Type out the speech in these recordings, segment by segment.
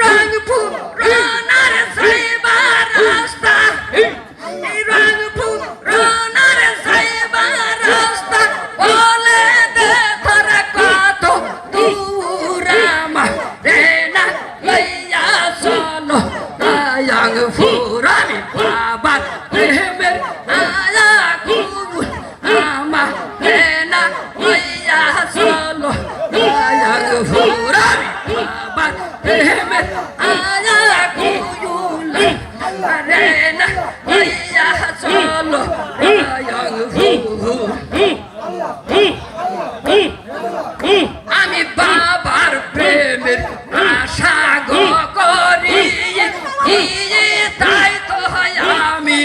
রংপুর রানার cyber রাস্তা রংপুর রানার cyber রাস্তা বলে দে তোর কত দূরামা রেনা লইয়া চলো রংপুর আমি বাবা প্রেমের আয়া কুবুল আমা রেনা লইয়া চলো রংপুর আমি বাবা প্রেমের আয়া কুবুল রেনা লইয়া চলো রংপুর আমি বাবার প্রেমের আশা গো করি তাই তো আমি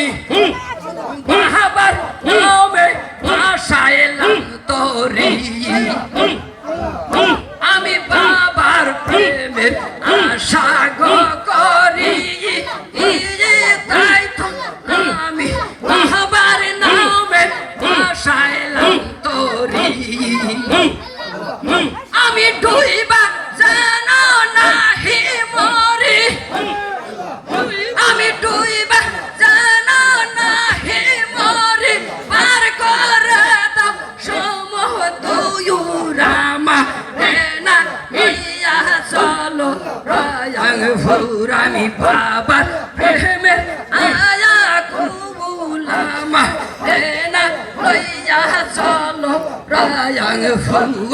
বাবার নামে ভাষাইলাম তোরি আমি বাবার প্রেমের আশা গো করি তাই তো আমি বাবার নামে ভাষাইলাম তোরি আমি ডুইবা যেন নাহি মরি আমি ডুইবা যেন নাহি মরি পার করে দাও সমুদ্রমা রেনা ইয়া চলো রংপুর আমি বাবার প্রেমের আয়া কুবুলামা রেনা লইয়া চলো রংপুর